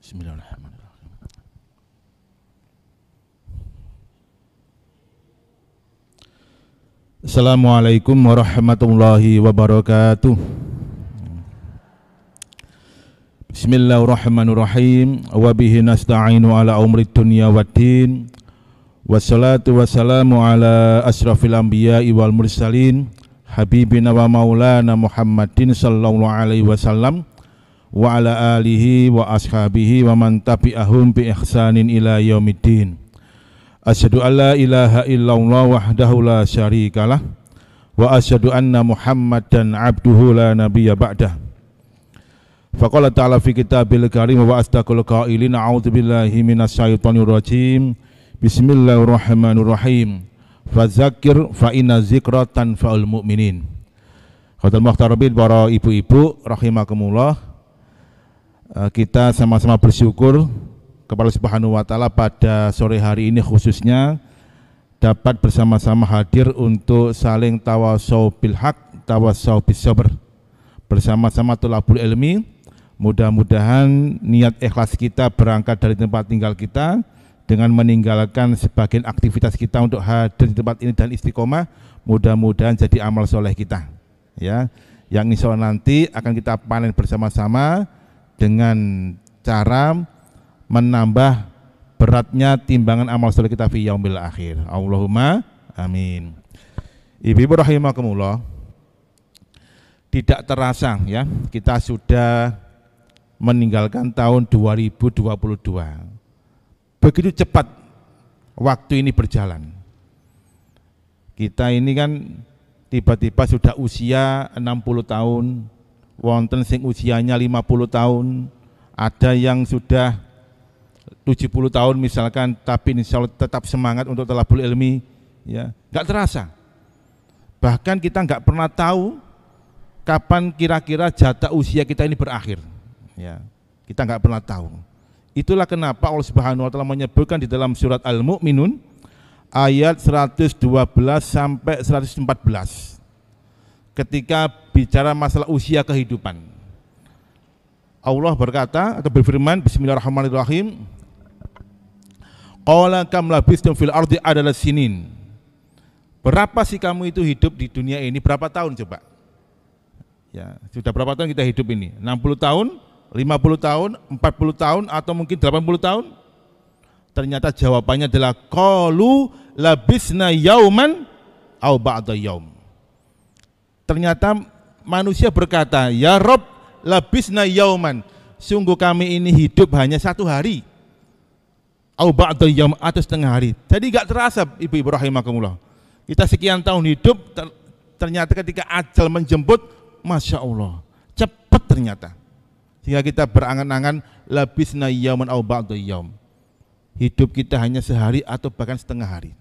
Bismillahirrahmanirrahim. Assalamualaikum warahmatullahi wabarakatuh. Bismillahirrahmanirrahim. Wa bihi nasta'inu ala umrid dunya waddin. Wassalatu wassalamu ala asrafil anbiya'i wal mursalin habibina wa maulana Muhammadin sallallahu alaihi wasallam wa ala alihi wa ashabihi wa man tabi'ahum bi ihsanin ila yaumiddin. Asyhadu an la ilaha illallah wahdahu la syarikalah wa asyhadu anna Muhammadan abduhu la nabiyya ba'dah. Faqala ta'ala fi kitabil karim wa astaqul qailin a'udzu billahi minasyaitonir rajim. Bismillahirrahmanirrahim. Fadzakir fa inna dzikra tanfa'ul mu'minin. Khotul muhtarabin para ibu-ibu rahimakumullah. Kita sama-sama bersyukur kepada Allah Subhanahu wa taala pada sore hari ini khususnya dapat bersama-sama hadir untuk saling tawasau bil haq, tawasau bis sabr. Bersama-sama thalabul ilmi. Mudah-mudahan niat ikhlas kita berangkat dari tempat tinggal kita dengan meninggalkan sebagian aktivitas kita untuk hadir di tempat ini dan istiqomah, mudah-mudahan jadi amal soleh kita, ya, yang insya Allah nanti akan kita panen bersama-sama dengan cara menambah beratnya timbangan amal soleh kita fi yaumil akhir. Allahumma amin. Ibu-ibu rahimakumullah, tidak terasa ya kita sudah meninggalkan tahun 2022. Begitu cepat waktu ini berjalan. Kita ini kan tiba-tiba sudah usia 60 tahun, wonten sing usianya 50 tahun, ada yang sudah 70 tahun misalkan, tapi insya Allah tetap semangat untuk thalabul ilmi, ya, nggak terasa. Bahkan kita nggak pernah tahu kapan kira-kira jatah usia kita ini berakhir, ya, kita nggak pernah tahu. Itulah kenapa Allah Subhanahu wa taala menyebutkan di dalam surat Al-Mu'minun ayat 112 sampai 114 ketika bicara masalah usia kehidupan. Allah berkata atau berfirman, Bismillahirrahmanirrahim. Qala kam labistum fil ardi adala sinin. Berapa sih kamu itu hidup di dunia ini? Berapa tahun coba? Ya, sudah berapa tahun kita hidup ini? 60 tahun? 50 tahun, 40 tahun, atau mungkin 80 tahun? Ternyata jawabannya adalah qalu labisna yauman au ba'da yaum. Ternyata manusia berkata, ya Rob, labisna yauman, sungguh kami ini hidup hanya satu hari, au ba'da yaum, atau setengah hari. Jadi gak terasa ibu-ibu rahimakumullah. Kita sekian tahun hidup, ternyata ketika ajal menjemput, Masya Allah, cepat ternyata. Sehingga kita berangan-angan labisna yauman au ba'da yaum. Hidup kita hanya sehari atau bahkan setengah hari.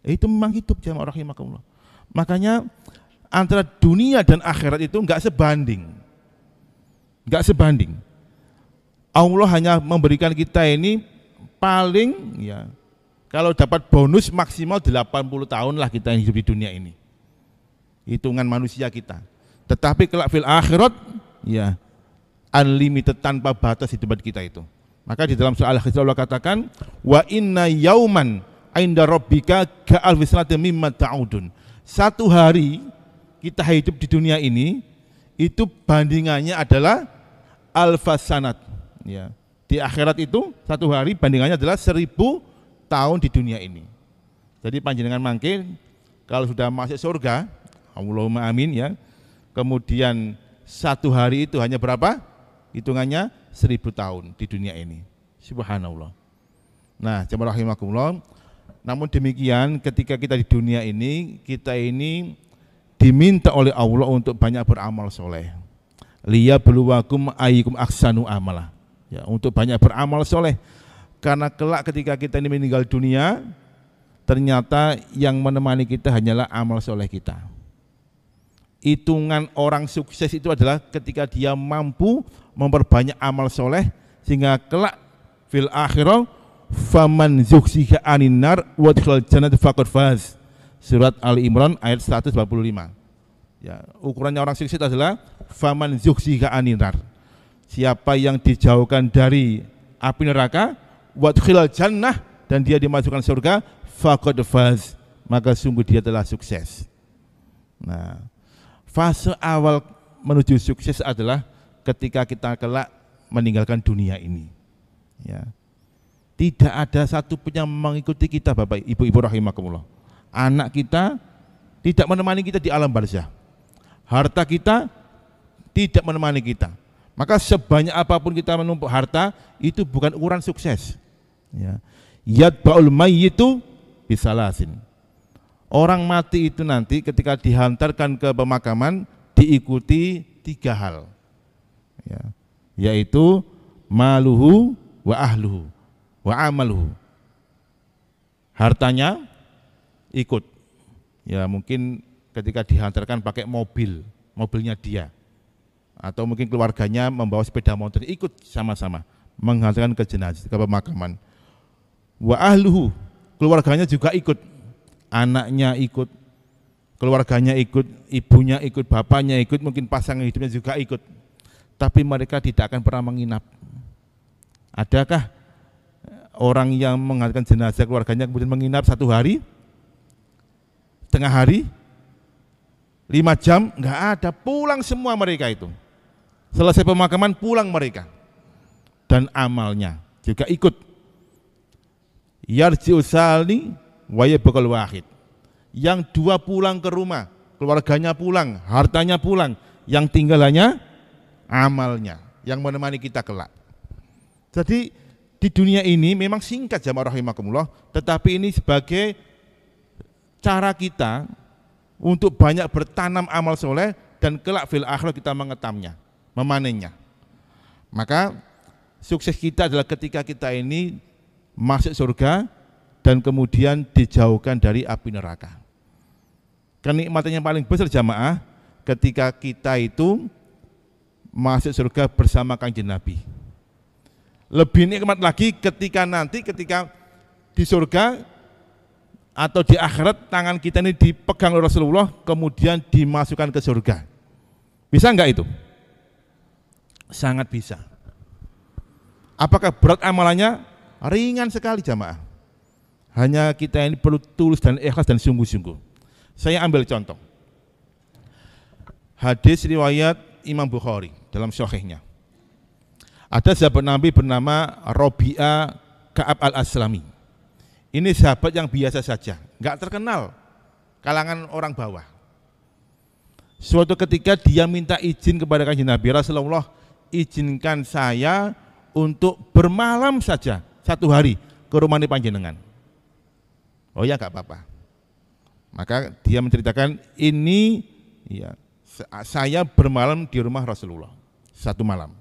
Itu memang hidup jamaah rahimakumullah. Makanya antara dunia dan akhirat itu enggak sebanding. Enggak sebanding. Allah hanya memberikan kita ini paling, ya, kalau dapat bonus maksimal 80 tahun lah kita hidup di dunia ini. Hitungan manusia kita. Tetapi kelak fil akhirat, ya, unlimited tanpa batas hidup kita itu. Maka di dalam surah Al-Hijr Allah katakan, wa inna yauman inda rabbika ka'alfi sanatin mimma ta'udun. Satu hari kita hidup di dunia ini itu bandingannya adalah alfasanat, ya. Di akhirat itu satu hari bandingannya adalah 1000 tahun di dunia ini. Jadi panjenengan mangke kalau sudah masuk surga, Allahumma amin, ya. Kemudian satu hari itu hanya berapa? Hitungannya 1000 tahun di dunia ini. Subhanallah. Nah, jamaah rahimakumullah, namun demikian ketika kita di dunia ini, kita ini diminta oleh Allah untuk banyak beramal soleh. Liyabluwakum ayyukum ahsanu amala. Ya, untuk banyak beramal soleh. Karena kelak ketika kita ini meninggal dunia, ternyata yang menemani kita hanyalah amal soleh kita. Hitungan orang sukses itu adalah ketika dia mampu memperbanyak amal soleh sehingga kelak fil akhirah faman zuhziha anin nar wa dakhala jannata faqad faz. Surat Ali Imran ayat 145. Ya, ukurannya orang sukses adalah faman zuhziha anin nar. Siapa yang dijauhkan dari api neraka, wadkhilal jannah, dan dia dimasukkan surga, faqad faz, maka sungguh dia telah sukses. Nah, fase awal menuju sukses adalah ketika kita kelak meninggalkan dunia ini. Ya. Tidak ada satu pun yang mengikuti kita, Bapak Ibu rahimakumullah. Anak kita tidak menemani kita di alam barzah. Harta kita tidak menemani kita. Maka sebanyak apapun kita menumpuk harta, itu bukan ukuran sukses. Ya. Yatba'ul mayyitu bisalasin. Orang mati itu nanti ketika dihantarkan ke pemakaman diikuti 3 hal, ya, yaitu maluhu wa ahluhu wa amaluhu. Hartanya ikut, ya mungkin ketika dihantarkan pakai mobilnya dia, atau mungkin keluarganya membawa sepeda motor, ikut sama-sama menghantarkan ke jenazah, ke pemakaman. Wa ahluhu, keluarganya juga ikut, anaknya ikut, keluarganya ikut, ibunya ikut, bapaknya ikut, mungkin pasangan hidupnya juga ikut. Tapi mereka tidak akan pernah menginap. Adakah orang yang menghantarkan jenazah keluarganya kemudian menginap 1 hari, setengah hari, 5 jam? Enggak ada, pulang semua mereka itu. Selesai pemakaman pulang mereka. Dan amalnya juga ikut. Yarji'u sali wa yabqal wahid. Yang 2 pulang ke rumah, keluarganya pulang, hartanya pulang, yang tinggal hanya amalnya yang menemani kita kelak. Jadi di dunia ini memang singkat jamaah rahimakumullah, tetapi ini sebagai cara kita untuk banyak bertanam amal soleh dan kelak fil akhirah kita mengetamnya, memanennya. Maka sukses kita adalah ketika kita ini masuk surga dan kemudian dijauhkan dari api neraka. Kenikmatan yang paling besar jamaah ketika kita itu masuk surga bersama Kanjeng Nabi. Lebih nikmat lagi ketika di surga atau di akhirat tangan kita ini dipegang oleh Rasulullah kemudian dimasukkan ke surga. Bisa enggak itu? Sangat bisa. Apakah berat amalannya? Ringan sekali jamaah. Hanya kita ini perlu tulus dan ikhlas dan sungguh-sungguh. Saya ambil contoh. Hadis riwayat Imam Bukhari dalam Sahihnya. Ada sahabat Nabi bernama Rabi'ah Ka'ab al-Aslami. Ini sahabat yang biasa saja, enggak terkenal kalangan orang bawah. Suatu ketika dia minta izin kepada Kanjeng Nabi, Rasulullah, izinkan saya untuk bermalam saja 1 hari ke rumah panjenengan. Oh ya, enggak apa-apa. Maka dia menceritakan, ini ya, saya bermalam di rumah Rasulullah 1 malam.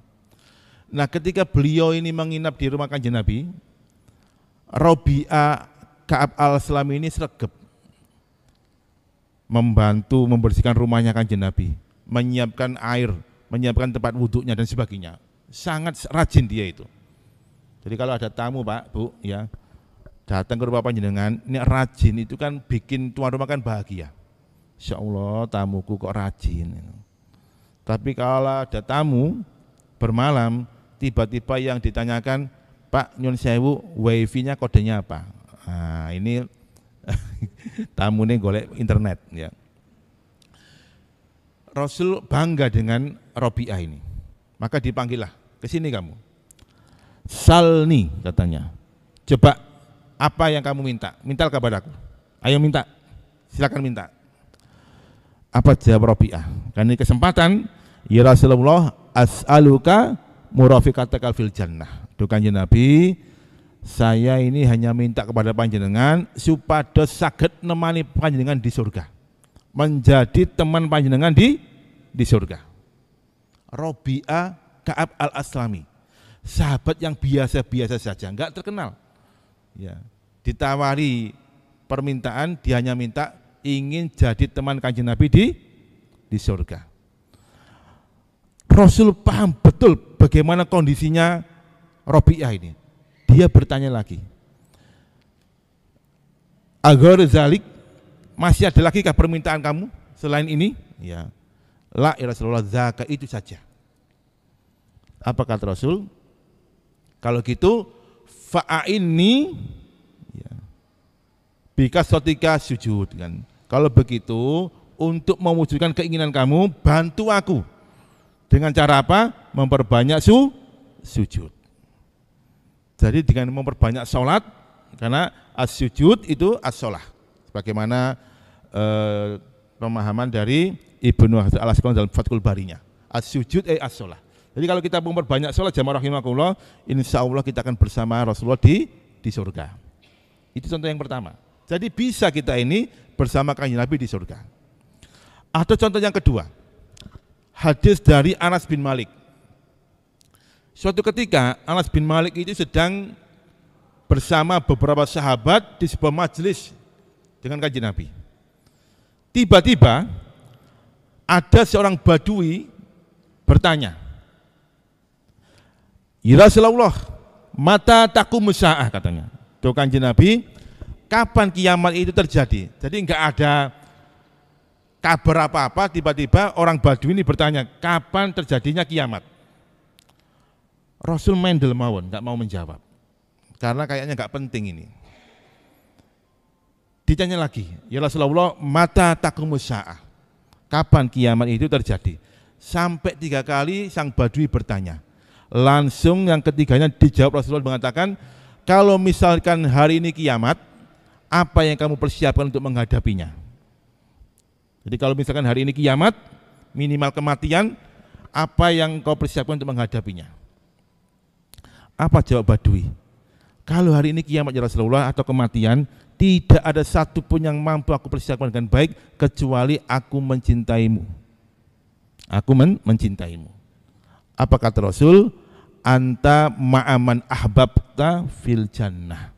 Nah, ketika beliau ini menginap di rumah Kanjeng Nabi, Rabi'ah Ka'ab al-Aslami ini sregep membantu membersihkan rumahnya Kanjeng Nabi, menyiapkan air, menyiapkan tempat wudhunya dan sebagainya. Sangat rajin dia itu. Jadi kalau ada tamu Pak, Bu, ya datang ke rumah panjenengan, ini rajin itu kan bikin tuan rumah kan bahagia. Insya Allah tamuku kok rajin. Tapi kalau ada tamu bermalam, tiba-tiba yang ditanyakan, Pak nyun sewu, wifi-nya kodenya apa? Nah, ini tamu ini golek internet ya. Rasul bangga dengan Rabi'ah ini. Maka dipanggillah, ke sini kamu. Salni katanya. Coba apa yang kamu minta? Minta kepadaku. Ayo minta. Silakan minta. Apa jawab Rabi'ah? Karena ini kesempatan, ya Rasulullah, as'aluka murafiqatakal fil jannah. Duh Kanjeng Nabi, saya ini hanya minta kepada panjenengan supados saged nemani panjenengan di surga. Menjadi teman panjenengan di surga. Rabi'ah Ka'ab al-Aslami. Sahabat yang biasa-biasa saja, enggak terkenal. Ya, ditawari permintaan, dia hanya minta ingin jadi teman Kanjeng Nabi di surga. Rasul paham betul bagaimana kondisinya Rabi'ah ini. Dia bertanya lagi, agar zalik, masih ada lagi kah permintaan kamu selain ini? Ya, la ya Rasulullah, zaka, itu saja. Apa kata Rasul? Kalau gitu fa'inni ya, bikasrotika sujud kan. Kalau begitu untuk mewujudkan keinginan kamu, bantu aku. Dengan cara apa? Memperbanyak sujud. Jadi dengan memperbanyak sholat, karena as-sujud itu as-sholah. Sebagaimana pemahaman dari Ibnu Hajar al-Asqalani dalam Fathul Barinya. As-sujud as-sholah. Jadi kalau kita memperbanyak sholat jamaah rahimakumullah, insya Allah kita akan bersama Rasulullah di surga. Itu contoh yang pertama. Jadi bisa kita ini bersama Kanjeng Nabi di surga. Atau contoh yang kedua, hadis dari Anas bin Malik. Suatu ketika Anas bin Malik itu sedang bersama beberapa sahabat di sebuah majelis dengan Kanjeng Nabi. Tiba-tiba ada seorang badui bertanya, "Ya Rasulullah, mata taqumus saah," katanya. Tuh Kanjeng Nabi, kapan kiamat itu terjadi? Jadi enggak ada kabar apa-apa, tiba-tiba orang badui ini bertanya, kapan terjadinya kiamat? Rasul mendel mawon, enggak mau menjawab. Karena kayaknya enggak penting ini. Ditanya lagi, "Ya Rasulullah, mata taqumus saah?" Kapan kiamat itu terjadi? Sampai 3 kali sang badui bertanya. Langsung yang ketiganya dijawab Rasulullah mengatakan, "Kalau misalkan hari ini kiamat, apa yang kamu persiapkan untuk menghadapinya?" Jadi kalau misalkan hari ini kiamat, minimal kematian, apa yang kau persiapkan untuk menghadapinya? Apa jawab badui? Kalau hari ini kiamat ya Rasulullah atau kematian, tidak ada satu pun yang mampu aku persiapkan dengan baik kecuali aku mencintaimu. Aku mencintaimu. Apa kata Rasul? Anta ma'aman ahbabta fil jannah.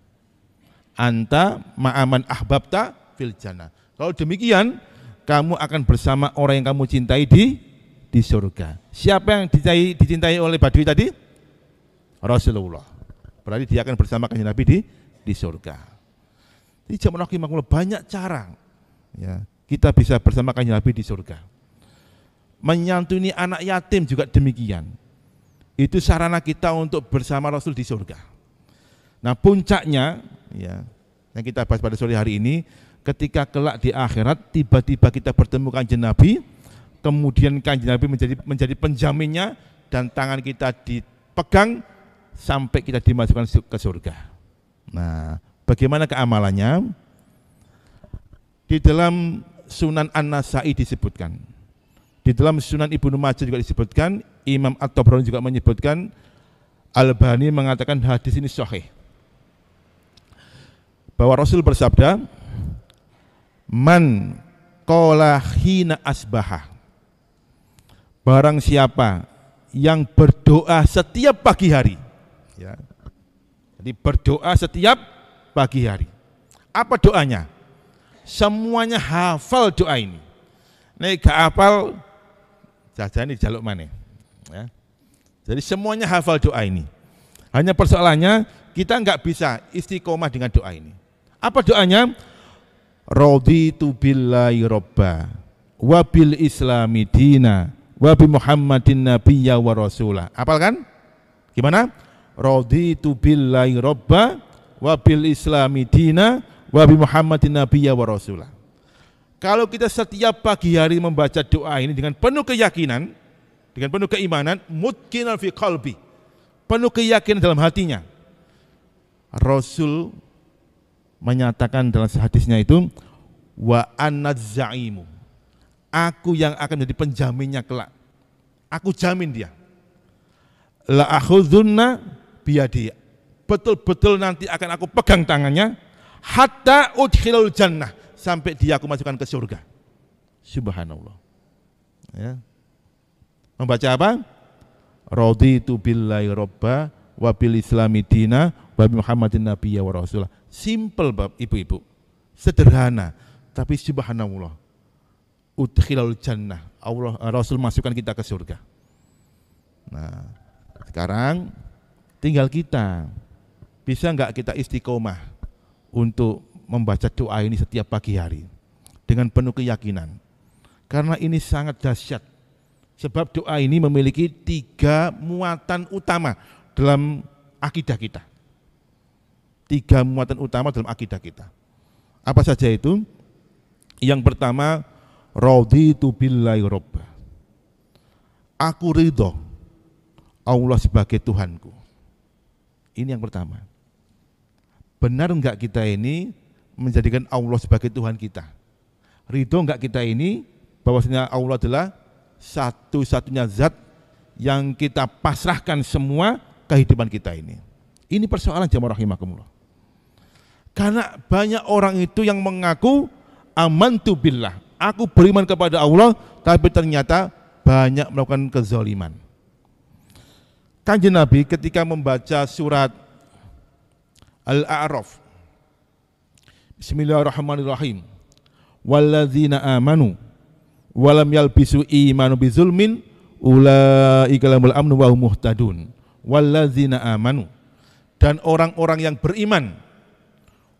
Anta ma'aman ahbabta fil jannah. Kalau demikian, kamu akan bersama orang yang kamu cintai di surga. Siapa yang dicintai oleh badui tadi? Rasulullah. Berarti dia akan bersama Kanjeng Nabi di surga. Jadi jamaah rahimakumullah, banyak cara ya, kita bisa bersama Kanjeng Nabi di surga. Menyantuni anak yatim juga demikian. Itu sarana kita untuk bersama Rasul di surga. Nah, puncaknya ya, yang kita bahas pada sore hari ini, ketika kelak di akhirat tiba-tiba kita bertemu Kanjeng Nabi, kemudian Kanjeng Nabi menjadi penjaminnya dan tangan kita dipegang sampai kita dimasukkan ke surga. Nah, bagaimana keamalannya? Di dalam Sunan An-Nasa'i disebutkan, di dalam Sunan Ibnu Majah juga disebutkan, Imam At-Tabrani juga menyebutkan, Al-Albani mengatakan hadis ini sahih, bahwa Rasul bersabda, "Man qala hina asbaha," barang siapa yang berdoa setiap pagi hari, ya. Jadi berdoa setiap pagi hari. Apa doanya? Semuanya hafal doa ini. Nek gak hafal, jajane jaluk maneh. Ya. Jadi semuanya hafal doa ini. Hanya persoalannya kita enggak bisa istiqomah dengan doa ini. Apa doanya? Raditu billahi robba wa bil islami dina wa bi Muhammadin nabiyya wa rasulah. Hafal kan? Gimana? Raditu billahi robba wa bil islami dina wa bi Muhammadin nabiyya wa rasulah. Kalau kita setiap pagi hari membaca doa ini dengan penuh keyakinan, dengan penuh keimanan, mutqinal fi qalbi, penuh keyakinan dalam hatinya, Rasul menyatakan dalam hadisnya itu, wa anaz-zaimu, aku yang akan menjadi penjaminnya kelak, aku jamin dia, la akhudhunna biyadi, betul-betul nanti akan aku pegang tangannya, hatta udkhilul jannah, sampai dia aku masukkan ke surga. Subhanallah. Ya. Membaca apa? Raditu billahi robba wa bil islami dina wa bi Muhammadin nabiyya wa rasulah. Simple Bapak Ibu-ibu. Sederhana, tapi subhanallah. Udkhilul jannah. Allah Rasul masukkan kita ke surga. Nah, sekarang tinggal kita. Bisa enggak kita istiqomah untuk membaca doa ini setiap pagi hari dengan penuh keyakinan, karena ini sangat dahsyat. Sebab doa ini memiliki 3 muatan utama dalam akidah kita. 3 muatan utama dalam akidah kita. Apa saja itu? Yang pertama, raditu billahi robba. Aku ridho Allah sebagai Tuhanku. Ini yang pertama. Benar enggak kita ini menjadikan Allah sebagai Tuhan kita? Ridho enggak kita ini bahwasanya Allah adalah satu-satunya zat yang kita pasrahkan semua kehidupan kita ini? Ini persoalan jamaah rahimakumullah. Karena banyak orang itu yang mengaku amantu billah, aku beriman kepada Allah, tapi ternyata banyak melakukan kezaliman. Kanjeng Nabi ketika membaca surat Al-A'raf, Bismillahirrahmanirrahim, walladzina amanu walam yalbisu imanu bizulmin ulaika lahumul amnu wa hum muhtadun. Walladzina amanu, dan orang-orang yang beriman,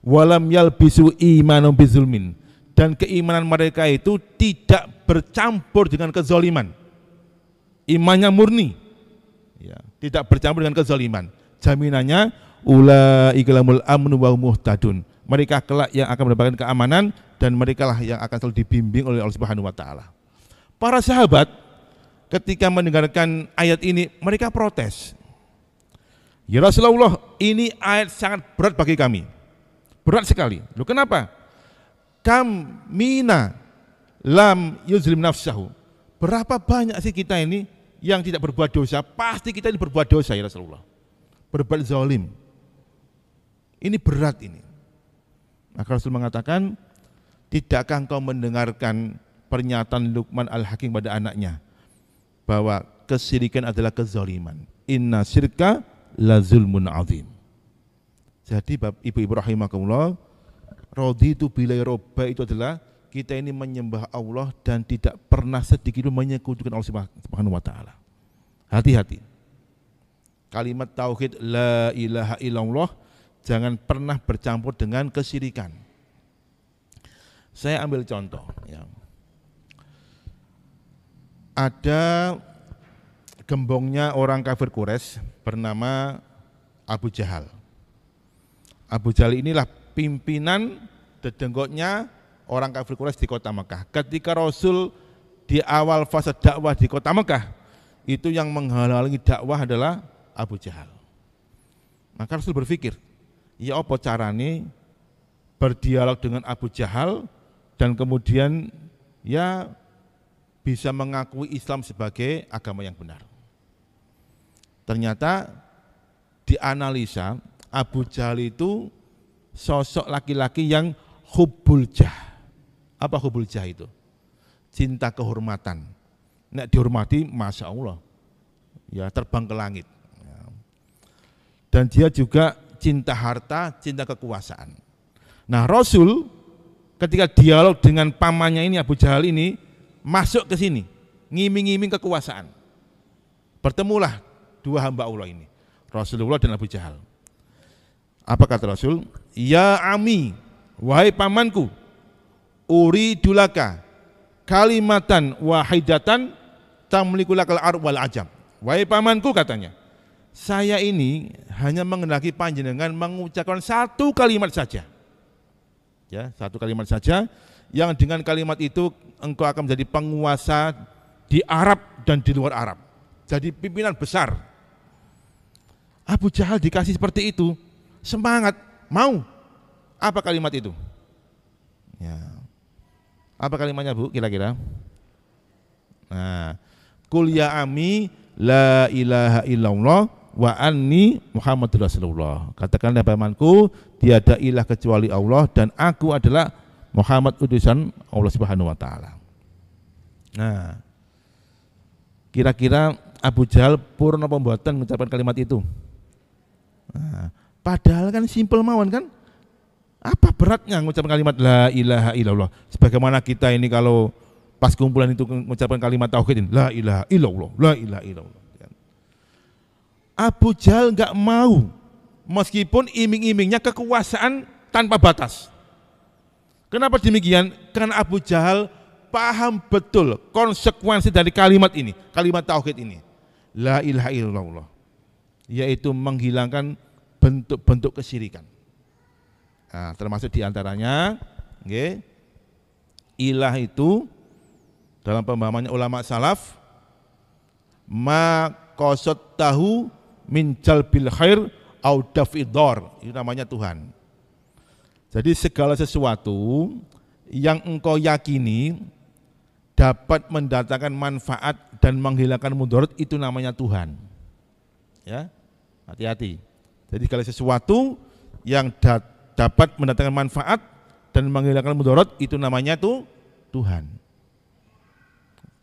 walam yalbisu imanu bizulmin, dan keimanan mereka itu tidak bercampur dengan kezaliman. Imannya murni, ya, tidak bercampur dengan kezaliman. Jaminannya ulaika lahumul amnu wa hum muhtadun. Mereka kelak yang akan mendapatkan keamanan dan mereka lah yang akan selalu dibimbing oleh Allah Subhanahu wa taala. Para sahabat ketika mendengarkan ayat ini mereka protes. Ya Rasulullah, ini ayat sangat berat bagi kami. Berat sekali. Loh kenapa? Kam mina lam yuzlim nafsahu. Berapa banyak sih kita ini yang tidak berbuat dosa? Pasti kita ini berbuat dosa ya Rasulullah. Berbuat zalim. Ini berat ini. Maka Rasul mengatakan, tidakkah engkau mendengarkan pernyataan Luqman Al-Hakim pada anaknya bahwa kesyirikan adalah kezaliman. Inna syirka la zulmun azim. Jadi ibu-ibu rahimakumullah, raditu billahi robba itu adalah kita ini menyembah Allah dan tidak pernah sedikit pun menyekutukan Allah Subhanahu wa taala. Hati-hati. Kalimat tauhid la ilaha illallah jangan pernah bercampur dengan kesyirikan. Saya ambil contoh ya. Ada gembongnya orang kafir Quraisy bernama Abu Jahal. Abu Jahal inilah pimpinan dedenggotnya orang kafir Quraisy di kota Mekah. Ketika Rasul di awal fase dakwah di kota Mekah, itu yang menghalangi dakwah adalah Abu Jahal. Maka Rasul berpikir, ya apa carane berdialog dengan Abu Jahal dan kemudian ya bisa mengakui Islam sebagai agama yang benar. Ternyata dianalisa Abu Jahal itu sosok laki-laki yang hubbul jah. Apa hubbul jah itu? Cinta kehormatan. Nek dihormati, masya Allah, ya terbang ke langit. Dan dia juga cinta harta, cinta kekuasaan. Nah Rasul ketika dialog dengan pamannya ini Abu Jahal ini masuk ke sini, ngiming-ngiming kekuasaan. Bertemulah dua hamba Allah ini, Rasulullah dan Abu Jahal. Apa kata Rasul? Ya ami, wahai pamanku, uridulaka kalimatan wahidatan tamlikulakal ar wal ajam. Wahai pamanku, katanya, saya ini hanya mengendaki panjenengan mengucapkan satu kalimat saja. Ya, satu kalimat saja yang dengan kalimat itu engkau akan menjadi penguasa di Arab dan di luar Arab. Jadi pimpinan besar. Abu Jahal dikasih seperti itu, semangat, mau. Apa kalimat itu? Ya. Apa kalimatnya Bu kira-kira? Nah, Qul ya ami la ilaha illallah wa anni Muhammadur Rasulullah. Katakanlah pamanku, tiada ilah kecuali Allah dan aku adalah Muhammad utusan Allah Subhanahu wa taala. Nah, kira-kira Abu Jahal purna pembuatan mengucapkan kalimat itu. Nah, padahal kan simpel mawon kan? Apa beratnya mengucapkan kalimat la ilaha illallah? Sebagaimana kita ini kalau pas kumpulan itu mengucapkan kalimat tauhid ini, la ilaha illallah, la ilaha illallah. Abu Jahal enggak mau, meskipun iming-imingnya kekuasaan tanpa batas. Kenapa demikian? Karena Abu Jahal paham betul konsekuensi dari kalimat ini, kalimat tauhid ini. La ilaha illallah. yaitu menghilangkan bentuk-bentuk kesyirikan. Nah, termasuk diantaranya, ilah itu dalam pemahamannya ulama salaf, ma qasad tahu min jalbil khair au dafidor, itu namanya Tuhan. Jadi segala sesuatu yang engkau yakini dapat mendatangkan manfaat dan menghilangkan mudarat, itu namanya Tuhan. Ya, hati-hati. Jadi segala sesuatu yang dapat mendatangkan manfaat dan menghilangkan mudarat, itu namanya Tuhan.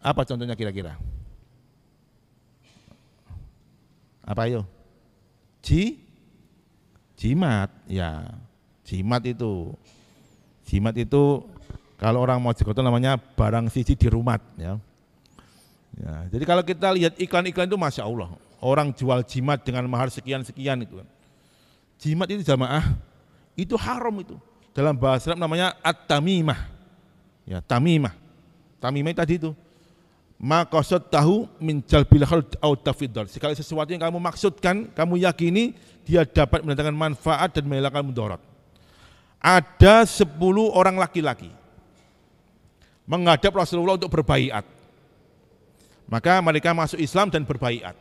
Apa contohnya kira-kira? Apa ayo? Jimat, ya. Jimat itu kalau orang mau Mojokerto namanya barang siji di rumah, ya. Ya, jadi kalau kita lihat iklan-iklan itu Masya Allah, orang jual jimat dengan mahar sekian-sekian itu kan. Jimat itu jamaah, itu haram itu. Dalam bahasa Arab namanya at-tamimah. Ya, tamimah. Tamimah tadi itu. Ma qasad tahu min jalbil khair au tafidhar. Segala sesuatu yang kamu maksudkan, kamu yakini dia dapat mendatangkan manfaat dan menghilangkan mudarat. Ada 10 orang laki-laki menghadap Rasulullah untuk berbaiat. Maka mereka masuk Islam dan berbaiat.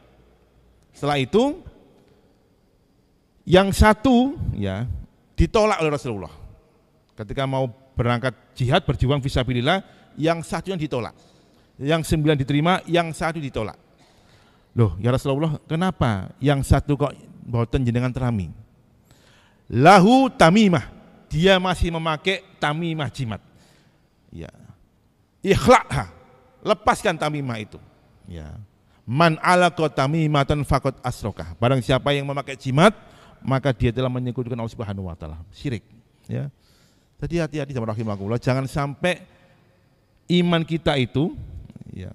Setelah itu yang satu ya ditolak oleh Rasulullah. Ketika mau berangkat jihad berjuang fisabilillah, yang satu yang ditolak. Yang 9 diterima, yang satu ditolak. Loh, ya Rasulullah, kenapa yang satu kok boten jenengan terami? Lahu tamimah. Dia masih memakai tamimah jimat. Ya. Ikhlaqha. Lepaskan tamimah itu. Ya. Man alaqa tamimatan faqad asrokah. Barang siapa yang memakai jimat, maka dia telah menyekutukan Allah Subhanahu wa taala. Syirik, ya. Jadi hati-hati sama rahimakumullah, jangan sampai iman kita itu ya,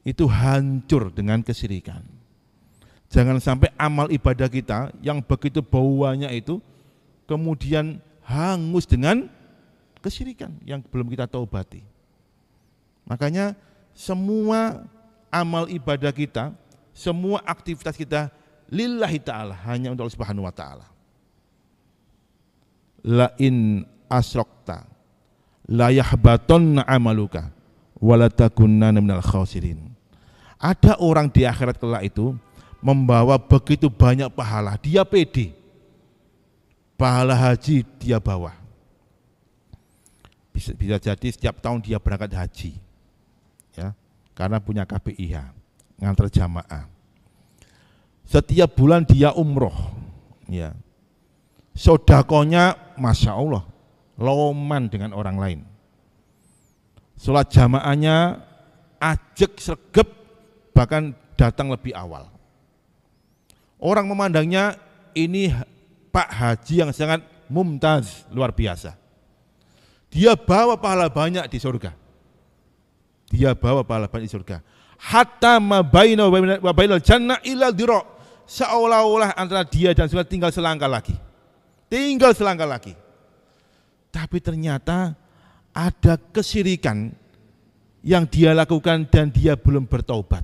itu hancur dengan kesyirikan. Jangan sampai amal ibadah kita yang begitu bauannya itu kemudian hangus dengan kesyirikan yang belum kita taubati. Makanya semua amal ibadah kita, semua aktivitas kita lillahi ta'ala, hanya untuk Allah Subhanahu wa ta'ala. La in asrakta la yahbatanna amaluka wa la takunanna minal khasirin. Ada orang di akhirat kelak itu membawa begitu banyak pahala, dia pede. Pahala haji dia bawa. Bisa jadi setiap tahun dia berangkat haji. Ya, karena punya KPIH, ngantar jamaah. Setiap bulan dia umroh. Ya. Sodakonya Masya Allah loman dengan orang lain. Sholat jamaahnya ajek sregep, bahkan datang lebih awal. Orang memandangnya ini Pak Haji yang sangat mumtaz, luar biasa. Dia bawa pahala banyak di surga. Dia bawa pahala banyak di surga. Hatta ma baina wa bainal jannah illa dira. Seolah-olah antara dia dan surga tinggal selangkah lagi. Tinggal selangkah lagi. Tapi ternyata ada kesyirikan yang dia lakukan dan dia belum bertaubat.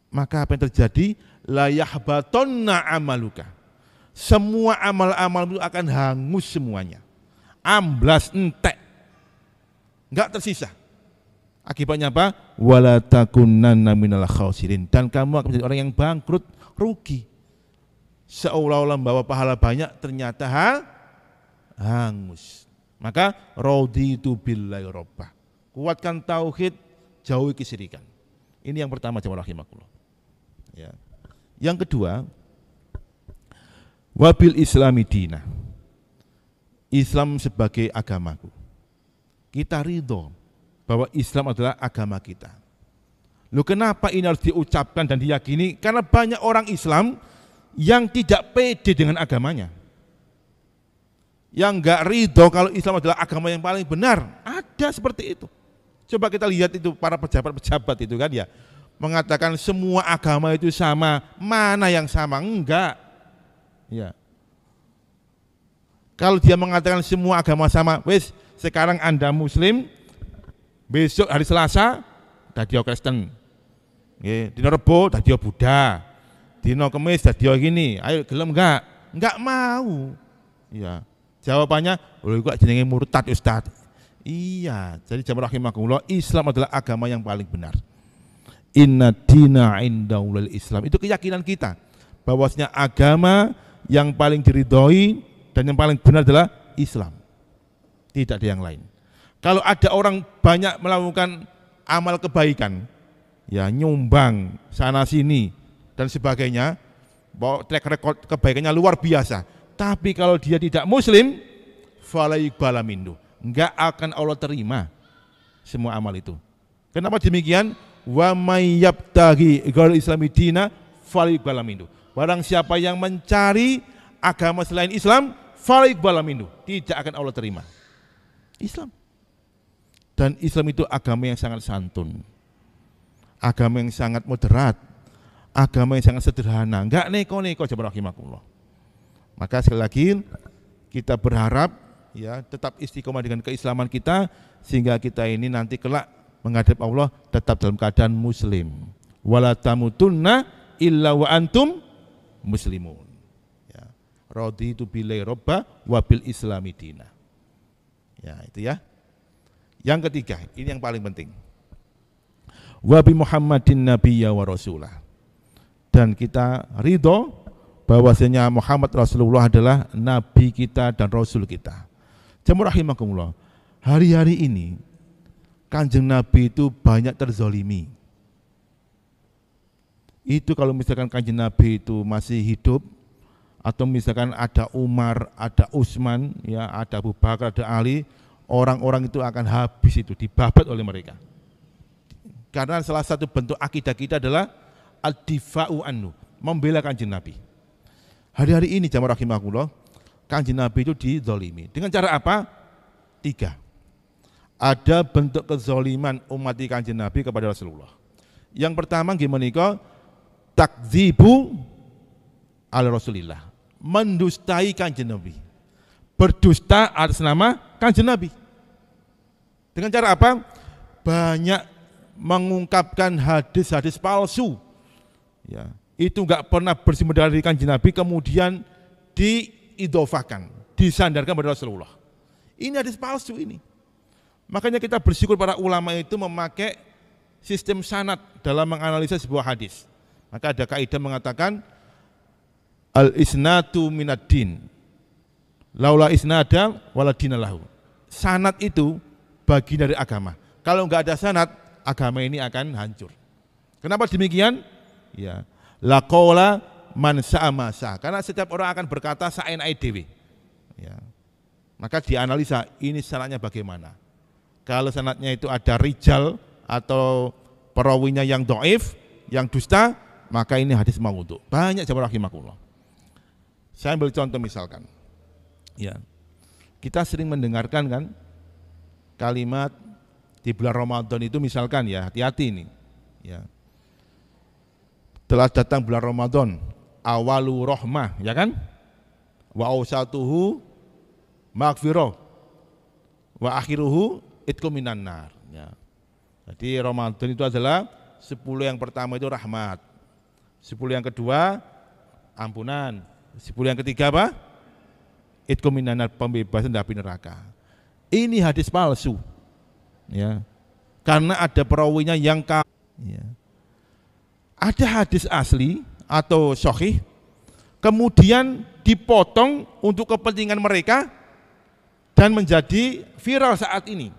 Maka apa yang terjadi? La yahbatanna amaluka. Semua amal-amal itu akan hangus semuanya. Amblas, entek. Enggak tersisa. Akibatnya apa? Wala takunanna minal khasirin. Dan kamu akan menjadi orang yang bangkrut, rugi. Seolah-olah membawa pahala banyak, ternyata hangus. Maka raditu billahi rabbah. Kuatkan tauhid, jauhi kesyirikan. Ini yang pertama, jemaah rahimakumullah. Ya. Yang kedua, wabil islami dina. Islam sebagai agamaku. Kita ridho bahwa Islam adalah agama kita. Loh, kenapa ini harus diucapkan dan diyakini? Karena banyak orang Islam yang tidak pede dengan agamanya, yang enggak ridho kalau Islam adalah agama yang paling benar. Ada seperti itu. Coba kita lihat itu para pejabat-pejabat itu kan ya, mengatakan semua agama itu sama. Mana yang sama? Enggak. Ya. Kalau dia mengatakan semua agama sama, wes sekarang Anda Muslim, besok hari Selasa dadio Kristen, di Rebo dadio Buddha, dino kemis dadi gini, ayo gelem enggak? Enggak mau. Ya. Jawabannya, "Lho kok jenenge murtad Ustaz." Iya, jadi jamaah rahimakumullah, Islam adalah agama yang paling benar. Inna dina indallahi Islam. Itu keyakinan kita bahwasanya agama yang paling diridhoi dan yang paling benar adalah Islam. Tidak ada yang lain. Kalau ada orang banyak melakukan amal kebaikan, ya nyumbang sana sini dan sebagainya, bahwa track record kebaikannya luar biasa. Tapi kalau dia tidak muslim, fala yuqbala minhu. Enggak akan Allah terima semua amal itu. Kenapa demikian? Wa may yabtaghi ghairal islami dina fala yuqbala minhu. Barang siapa yang mencari agama selain Islam, fala yuqbala minhu, tidak akan Allah terima. Islam. Dan Islam itu agama yang sangat santun, agama yang sangat moderat, agama yang sangat sederhana, enggak neko-neko jemaah rahimakumullah. Maka sekali lagi kita berharap ya tetap istiqomah dengan keislaman kita, sehingga kita ini nanti kelak menghadap Allah tetap dalam keadaan muslim. Wala tamutunna illa wa antum muslimun. Ya. Raditu billahi robba wa bil islami dina. Ya, itu ya. Yang ketiga, ini yang paling penting. Wa bi Muhammadin nabiyya wa rasulah. Dan kita ridho bahwasanya Muhammad Rasulullah adalah nabi kita dan rasul kita. Jemaah rahimakumullah. Hari-hari ini Kanjeng Nabi itu banyak terzolimi. Itu kalau misalkan Kanjeng Nabi itu masih hidup, atau misalkan ada Umar, ada Utsman, ya, ada Abu Bakar, ada Ali, orang-orang itu akan habis itu, dibabat oleh mereka. Karena salah satu bentuk akidah kita adalah ad-difa'u anhu, membela Kanjeng Nabi. Hari-hari ini jamaah rahimakumullah, Kanjeng Nabi itu dizolimi. Dengan cara apa? 3. Ada bentuk kezoliman umat Kanjeng Nabi kepada Rasulullah. Yang pertama gimana kok? Takdzibu ala Rasulillah, mendustai Kanjeng Nabi, berdusta atas nama Kanjeng Nabi. Dengan cara apa? Banyak mengungkapkan hadis-hadis palsu. Ya, itu enggak pernah bersumber dari Kanjeng Nabi, kemudian diidofakan, disandarkan pada Rasulullah. Ini hadis palsu ini. Makanya kita bersyukur para ulama itu memakai sistem sanad dalam menganalisa sebuah hadis. Maka ada kaidah mengatakan al-isnadu minad din. Laula isnada wala dinalahu. Sanad itu bagian dari agama. Kalau enggak ada sanad, agama ini akan hancur. Kenapa demikian? Ya, laqala man sa'amasa. Karena setiap orang akan berkata sa'enai dewe. Ya. Maka dianalisa ini sanadnya bagaimana. Kalau sanadnya itu ada rijal atau perawinya yang dhaif, yang dusta, maka ini hadis maudhu. Banyak jamaah rahimakumullah. Saya ambil contoh misalkan. Ya. Kita sering mendengarkan kan kalimat di bulan Ramadan itu misalkan, ya, hati-hati ini. Ya. Telah datang bulan Ramadan, awalu rahmah, ya kan? Wa ausatuhu maghfirah wa akhiruhu itqu minan nar. Ya. Jadi Ramadan itu adalah 10 yang pertama itu rahmat, 10 yang kedua ampunan, 10 yang ketiga apa? Itqu minan nar, pembebasan dari neraka. Ini hadis palsu. Ya. Karena ada perawinya yang ya. Ada hadis asli atau sahih, kemudian dipotong untuk kepentingan mereka dan menjadi viral saat ini.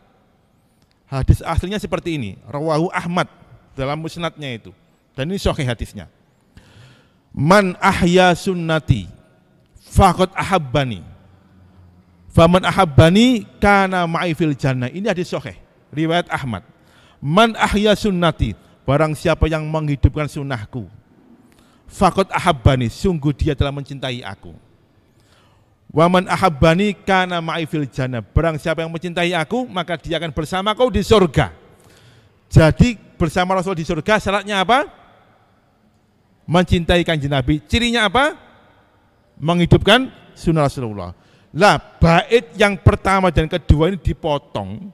Hadis aslinya seperti ini, rawahu Ahmad dalam musnadnya itu, dan ini sahih hadisnya. Man ahya sunnati faqad ahabbani, faman ahabbani kana ma'i fil jannah. Ini hadis sahih riwayat Ahmad. Man ahya sunnati, barang siapa yang menghidupkan sunnahku, faqad ahabbani, sungguh dia telah mencintai aku. Waman ahabbani kana ma'i fil jannah, barang siapa yang mencintai aku, maka dia akan bersama kau di surga. Jadi bersama Rasul di surga syaratnya apa? Mencintai Kanjeng Nabi. Cirinya apa? Menghidupkan sunnah Rasulullah. Lah, bait yang pertama dan kedua ini dipotong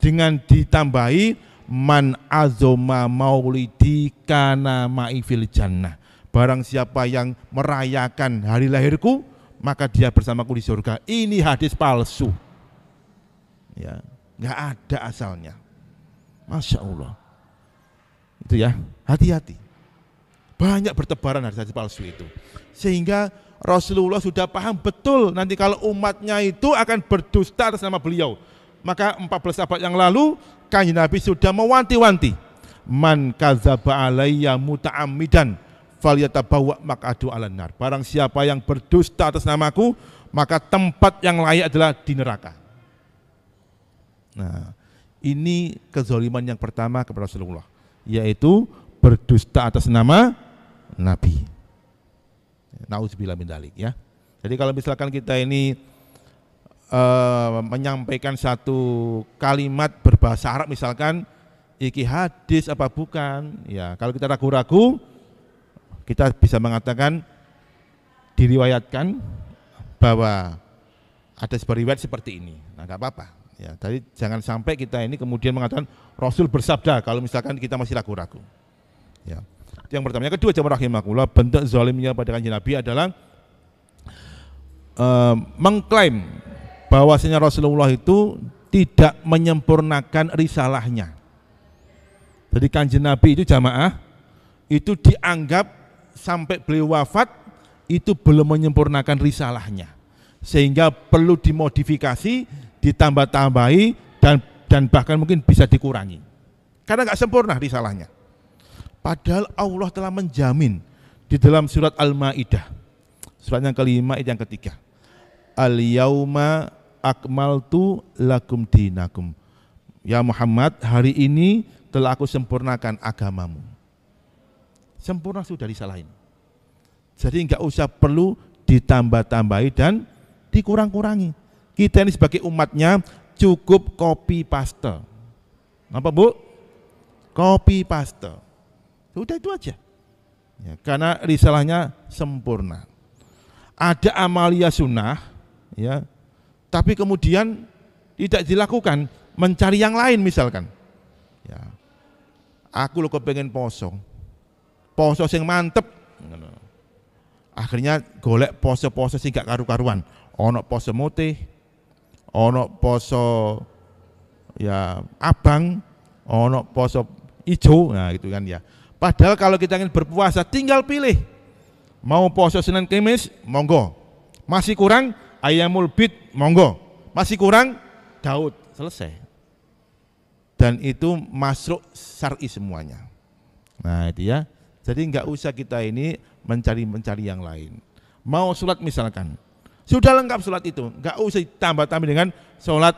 dengan ditambahi man azoma maulidi kana ma'i fil jannah. barang siapa yang merayakan hari lahirku, maka dia bersamaku di surga. Ini hadis palsu. Ya, nggak ada asalnya. Masya Allah. Itu ya, hati-hati. Banyak bertebaran hadis-hadis palsu itu. Sehingga Rasulullah sudah paham betul nanti kalau umatnya itu akan berdusta atas nama beliau. Maka 14 abad yang lalu Kanjeng Nabi sudah mewanti-wanti, man kadzaba alayya muta'ammidan falyatabawa maq'adu 'alan nar. Barang siapa yang berdusta atas namaku, maka tempat yang layak adalah di neraka. Nah, ini kezaliman yang pertama kepada Rasulullah, yaitu berdusta atas nama Nabi. Nauzubillah min dzalik ya. Jadi kalau misalkan kita ini menyampaikan satu kalimat berbahasa Arab, misalkan iki hadis apa bukan, ya kalau kita ragu-ragu, kita bisa mengatakan diriwayatkan bahwa ada sebuah riwayat seperti ini. Nah, nggak apa-apa. Ya, tadi jangan sampai kita ini kemudian mengatakan Rasul bersabda kalau misalkan kita masih ragu-ragu. Ya. Yang pertama, yang kedua, jamaah rahimakumullah, bentuk zalimnya pada Kanjeng Nabi adalah mengklaim bahwasanya Rasulullah itu tidak menyempurnakan risalahnya. Jadi Kanjeng Nabi itu jamaah itu dianggap sampai beliau wafat itu belum menyempurnakan risalahnya, sehingga perlu dimodifikasi, ditambah-tambahi dan bahkan mungkin bisa dikurangi karena nggak sempurna risalahnya. Padahal Allah telah menjamin di dalam surat Al-Maidah, surat yang kelima ayat yang ketiga, al-yauma akmaltu lakum dinakum. Ya Muhammad, hari ini telah aku sempurnakan agamamu. Sempurna sudah disalahin. Jadi enggak usah perlu ditambah-tambahi dan dikurang-kurangi. Kita ini sebagai umatnya cukup copy paste. Apa Bu? Copy paste. Sudah itu aja. Ya, karena risalahnya sempurna. Ada amalia sunnah, ya, tapi kemudian tidak dilakukan, mencari yang lain misalkan. Ya, aku lo kepengen poso sing mantep. Akhirnya golek poso sing gak karu-karuan. Ono poso mutih, ono poso ya abang, ono poso ijo, nah gitu kan ya. Padahal kalau kita ingin berpuasa tinggal pilih. Mau poso Senin Kamis, monggo. Masih kurang Ayyamul Bid, monggo. Masih kurang Daud, selesai. Dan itu masuk syar'i semuanya. Nah itu ya. Jadi enggak usah kita ini mencari yang lain. Mau sholat misalkan, sudah lengkap sholat itu, enggak usah ditambah-tambah dengan sholat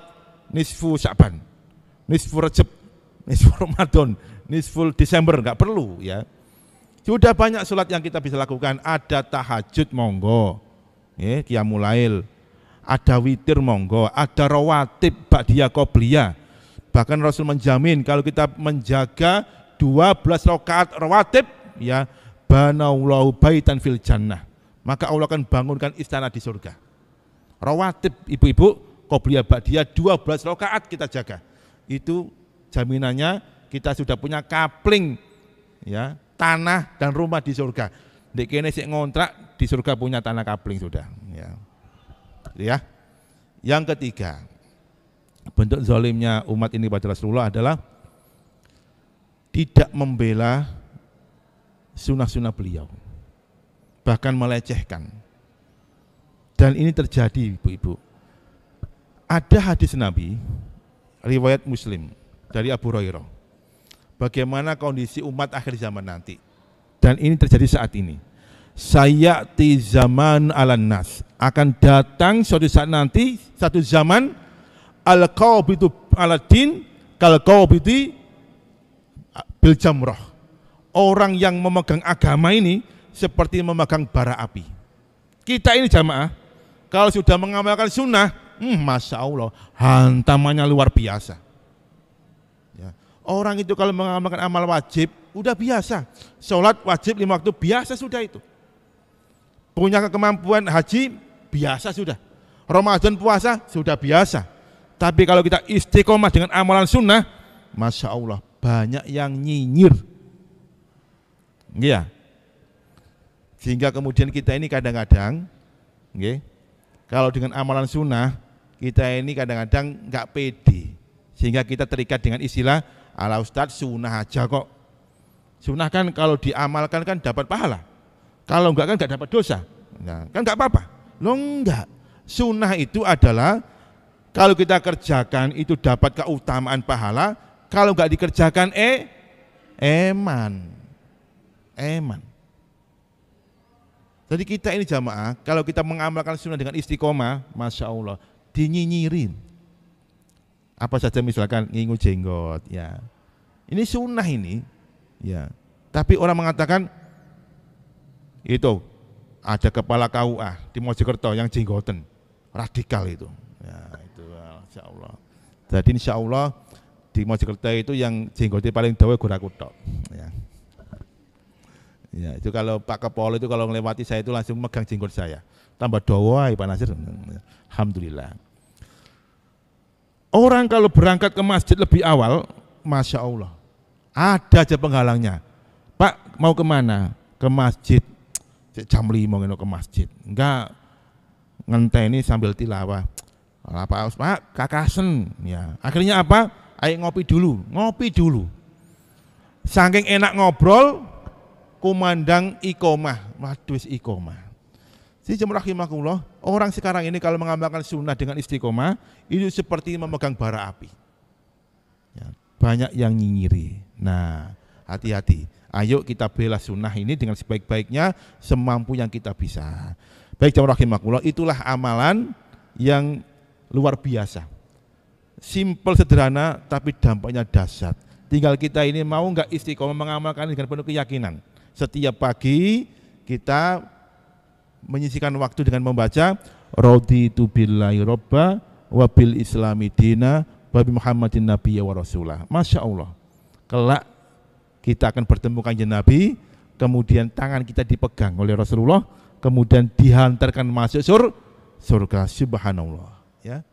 nisfu Sya'ban, nisfu Rajab, nisfu Ramadan, nisfu Desember, enggak perlu ya. Sudah banyak sholat yang kita bisa lakukan. Ada tahajud monggo, ya, qiyamul lail, ada witir monggo, ada rawatib ba'diyah qobliyah. Bahkan Rasul menjamin kalau kita menjaga 12 rakaat rawatib, ya, banallahu baitan fil jannah, maka Allah akan bangunkan istana di surga. Rawatib ibu-ibu qobliyah ba'diyah 12 rakaat kita jaga. Itu jaminannya kita sudah punya kapling, ya, tanah dan rumah di surga. Dek kene sik ngontrak di surga punya tanah kapling sudah, ya. Ya. Yang ketiga, bentuk zalimnya umat ini pada Rasulullah adalah tidak membela sunnah-sunnah beliau, bahkan melecehkan. Dan ini terjadi ibu-ibu. Ada hadis Nabi riwayat Muslim dari Abu Hurairah, bagaimana kondisi umat akhir zaman nanti. Dan ini terjadi saat ini. Sayati zaman alan nas, akan datang suatu saat nanti, satu zaman al-qabidu aladin kal-qabidi bil jamrah. Orang yang memegang agama ini seperti memegang bara api. Kita ini jamaah, kalau sudah mengamalkan sunnah, masya Allah, hantamannya luar biasa. Ya. Orang itu kalau mengamalkan amal wajib, udah biasa. Sholat wajib 5 waktu, biasa sudah itu. Punya kemampuan haji, biasa sudah. Ramadan puasa, sudah biasa. Tapi kalau kita istiqomah dengan amalan sunnah, masya Allah, banyak yang nyinyir. Iya. Sehingga kemudian kita ini kadang-kadang, okay, kalau dengan amalan sunnah kita ini kadang-kadang nggak pede, sehingga kita terikat dengan istilah ala ustadz sunnah aja kok. Sunnah kan kalau diamalkan kan dapat pahala, kalau enggak kan nggak dapat dosa. Nah, kan nggak apa-apa. Loh enggak, sunnah itu adalah kalau kita kerjakan itu dapat keutamaan pahala, kalau nggak dikerjakan eman. Jadi kita ini jamaah, kalau kita mengamalkan sunnah dengan istiqomah, masya Allah, dinyinyirin. Apa saja misalkan ngingu jenggot, ya. Ini sunnah ini, ya. Tapi orang mengatakan itu ada kepala KUA di Mojokerto yang jenggoten, radikal itu. Ya, itu insya Allah. Jadi insya Allah di Mojokerto itu yang jenggotnya paling dawa goraku tok. Ya. Ya, itu kalau Pak Kepala itu kalau melewati saya itu langsung megang jenggot saya. Tambah dawa Pak Nasir. Alhamdulillah. Orang kalau berangkat ke masjid lebih awal, masya Allah, ada aja penghalangnya. Pak mau kemana? Ke masjid. Jam 5 ngeno ke masjid. Enggak ngenteni sambil tilawah. Pak kakasen. Ya. Akhirnya apa? Ayo ngopi dulu. Saking enak ngobrol, kumandang iqomah. Waduh iqomah. Jadi jemaah rahimakumullah, orang sekarang ini kalau mengamalkan sunnah dengan istiqomah itu seperti memegang bara api. Ya, banyak yang nyinyiri. Nah, hati-hati. Ayo kita bela sunnah ini dengan sebaik-baiknya, semampu yang kita bisa. Baik jemaah rahimakumullah, itulah amalan yang luar biasa. Simpel sederhana tapi dampaknya dahsyat. Tinggal kita ini mau enggak istiqomah mengamalkan dengan penuh keyakinan. Setiap pagi kita menyisikan waktu dengan membaca raditu billahi robba wa bil islami dina wa bi Muhammadin nabiyya wa rasulah. Masya Allah, kelak kita akan bertemu kanjeng Nabi, kemudian tangan kita dipegang oleh Rasulullah, kemudian dihantarkan masuk surga. Subhanallah, ya.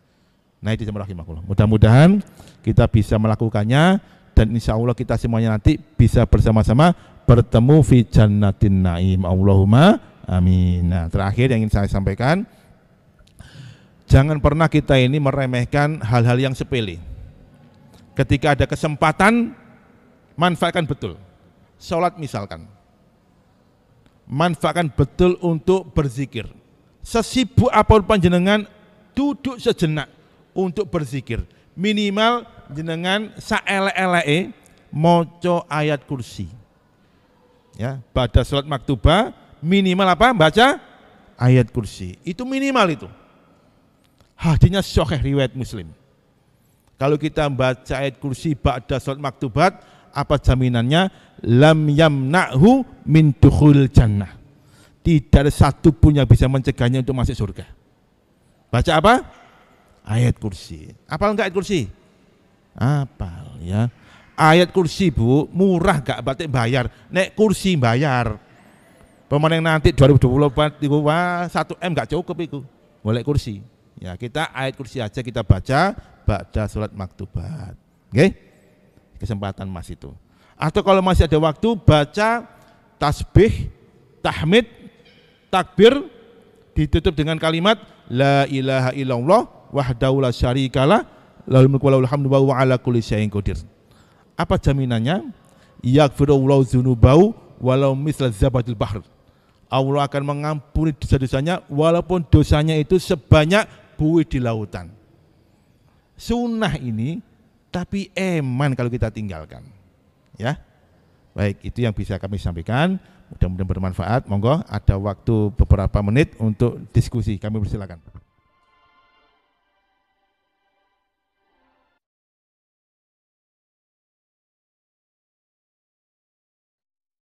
Nah itu jemaah rahimakumullah. Mudah-mudahan kita bisa melakukannya dan insya Allah kita semuanya nanti bisa bersama-sama bertemu fi jannatin naim. Allahumma amin. Nah, terakhir yang ingin saya sampaikan, jangan pernah kita ini meremehkan hal-hal yang sepele. Ketika ada kesempatan, manfaatkan betul. Sholat misalkan, manfaatkan betul untuk berzikir. Sesibuk apapun panjenengan, duduk sejenak untuk berzikir. Minimal jenengan saelek-eleke maca ayat kursi. Ya, pada sholat maktubah minimal apa? Baca ayat kursi. Itu minimal itu. Hadisnya sahih riwayat Muslim. Kalau kita baca ayat kursi pada sholat maktubat, apa jaminannya? Lam yamna'hu min dukhul jannah. Tidak ada satu pun yang bisa mencegahnya untuk masuk surga. Baca apa? Ayat kursi. Apal enggak ayat kursi? Apal ya. Ayat kursi Bu, murah gak batik bayar. Nek kursi bayar. Pemenang nanti 2024 itu wah 1M gak cukup itu. Golek kursi. Ya, kita ayat kursi aja kita baca pada salat maktubat. Oke? Kesempatan Mas itu. Atau kalau masih ada waktu baca tasbih, tahmid, takbir ditutup dengan kalimat la ilaha illallah wahdahu la syarikalah lahul mulku wa lahul hamdu wa huwa ala kulli syai'in qadir. Apa jaminannya? Yaghfirullahu dzunubahu walau misla zabadil bahr. Allah akan mengampuni dosa-dosanya walaupun dosanya itu sebanyak buih di lautan. Sunnah ini tapi eman kalau kita tinggalkan. Ya. Baik, itu yang bisa kami sampaikan. Mudah-mudahan bermanfaat. Monggo ada waktu beberapa menit untuk diskusi. Kami persilakan.